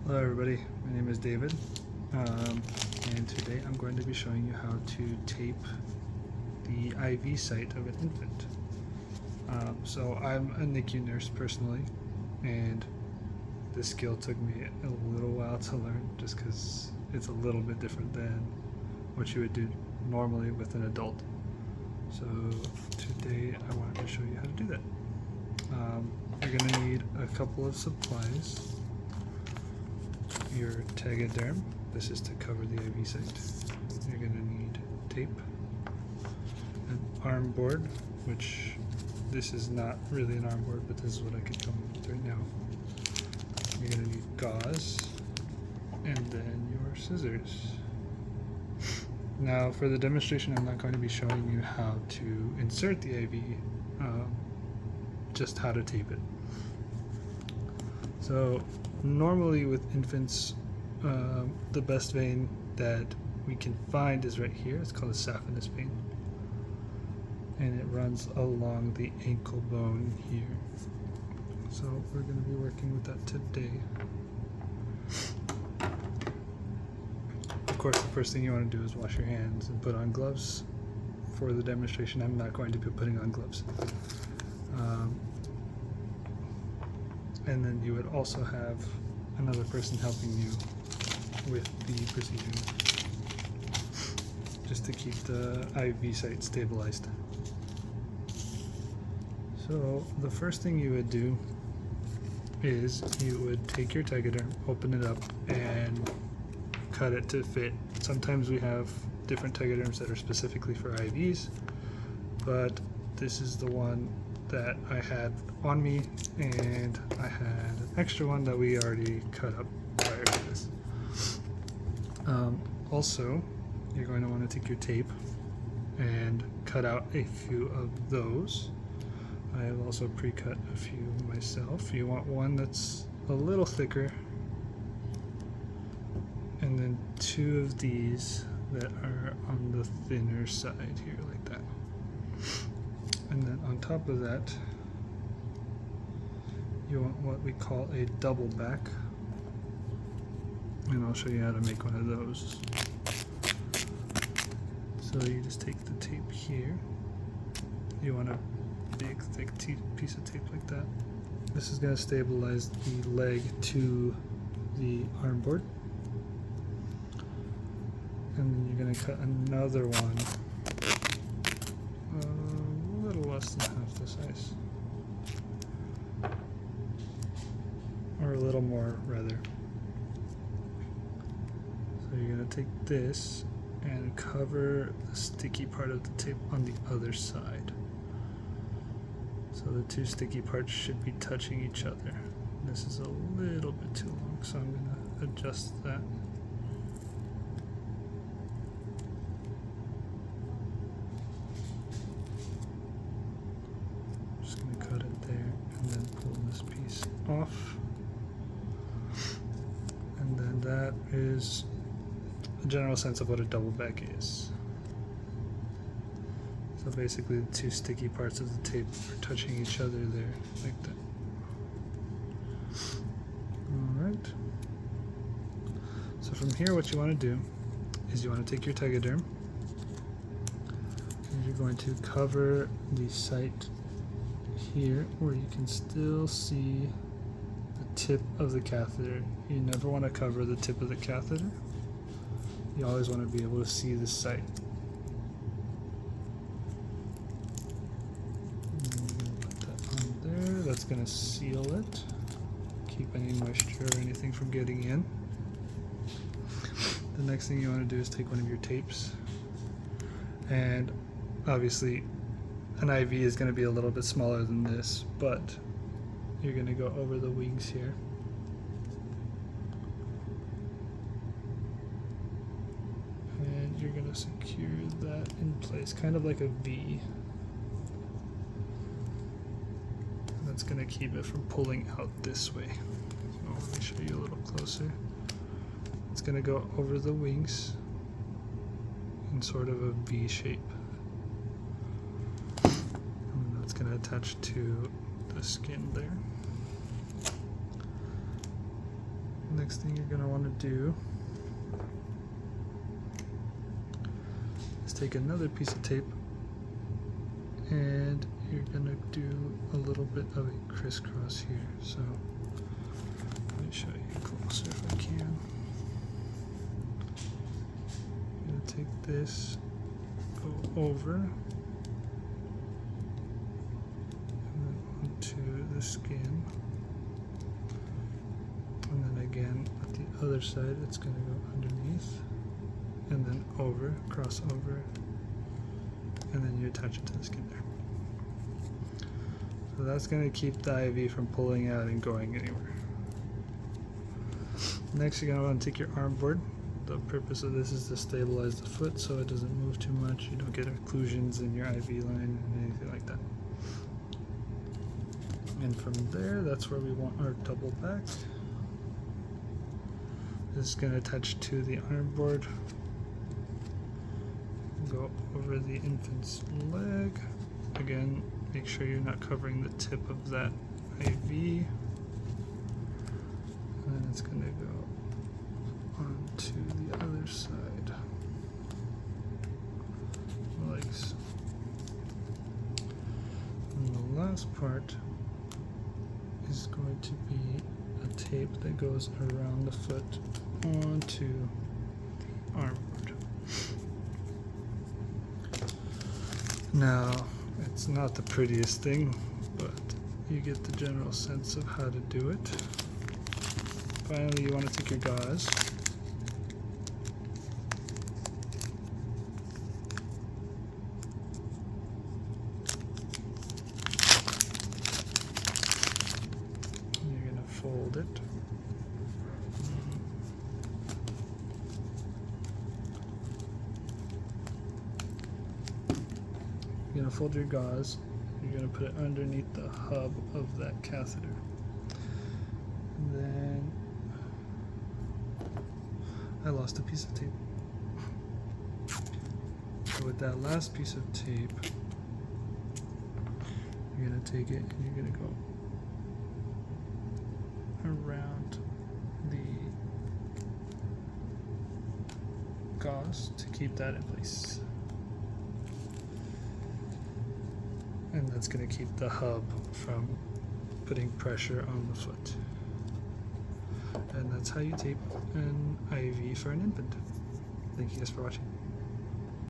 Hello everybody, my name is David, and today I'm going to be showing you how to tape the IV site of an infant. So I'm a NICU nurse personally, and this skill took me a little while to learn just because it's a little bit different than what you would do normally with an adult. So today I wanted to show you how to do that. You're going to need a couple of supplies. Your Tegaderm, this is to cover the IV site. You're going to need tape, an arm board, which this is not really an arm board, but this is what I could come with right now. You're going to need gauze, and then your scissors. Now for the demonstration, I'm not going to be showing you how to insert the IV, just how to tape it. So normally with infants, the best vein that we can find is right here. It's called a saphenous vein, and it runs along the ankle bone here. So we're going to be working with that today. Of course, the first thing you want to do is wash your hands and put on gloves. For the demonstration, I'm not going to be putting on gloves. And then you would also have another person helping you with the procedure, just to keep the IV site stabilized. So the first thing you would do is you would take your Tegaderm, open it up, and cut it to fit. Sometimes we have different Tegaderms that are specifically for IVs, but this is the one that I had on me, and I had an extra one that we already cut up prior to this. Also, you're going to want to take your tape and cut out a few of those. I have also pre-cut a few myself. You want one that's a little thicker, and then two of these that are on the thinner side here, like that. And then on top of that, you want what we call a double back, and I'll show you how to make one of those. So you just take the tape here. You want a big thick piece of tape like that. This is going to stabilize the leg to the arm board, and then you're going to cut another one a little less than half the size, or a little more rather. So you're going to take this and cover the sticky part of the tape on the other side. So the two sticky parts should be touching each other. This is a little bit too long, so I'm going to adjust that. Just going to cut it there and then pull this piece off. And then that is a general sense of what a double back is. So basically the two sticky parts of the tape are touching each other there, like that. Alright. So from here what you want to do is you want to take your Tegaderm, and you're going to cover the site here where you can still see the tip of the catheter. You never want to cover the tip of the catheter. You always want to be able to see the site. That's going to seal it, keep any moisture or anything from getting in. The next thing you want to do is take one of your tapes, and obviously an IV is going to be a little bit smaller than this, but you're going to go over the wings here. And you're going to secure that in place, kind of like a V. That's going to keep it from pulling out this way. So let me show you a little closer. It's going to go over the wings in sort of a V shape. And that's going to attach to the skin there. Next thing you're going to want to do is take another piece of tape and you're going to do a little bit of a crisscross here. So let me show you closer if I can. I'm going to take this, go over, and then onto the skin. And then again, at the other side, it's going to go underneath, and then over, cross over, and then you attach it to the skin there. So that's going to keep the IV from pulling out and going anywhere. Next, you're going to want to take your arm board. The purpose of this is to stabilize the foot so it doesn't move too much. You don't get occlusions in your IV line and anything like that. And from there, that's where we want our double back. This is going to attach to the arm board. Go over the infant's leg. Again, make sure you're not covering the tip of that IV. And then it's going to go onto the other side. Like so. And the last part is going to be a tape that goes around the foot onto the arm board. Now, it's not the prettiest thing, but you get the general sense of how to do it. Finally, you want to take your gauze. And you're going to fold it. You're going to fold your gauze, you're going to put it underneath the hub of that catheter. And then I lost a piece of tape. So with that last piece of tape, you're going to take it and you're going to go around the gauze to keep that in place. And that's going to keep the hub from putting pressure on the foot. And that's how you tape an IV for an infant. Thank you guys for watching.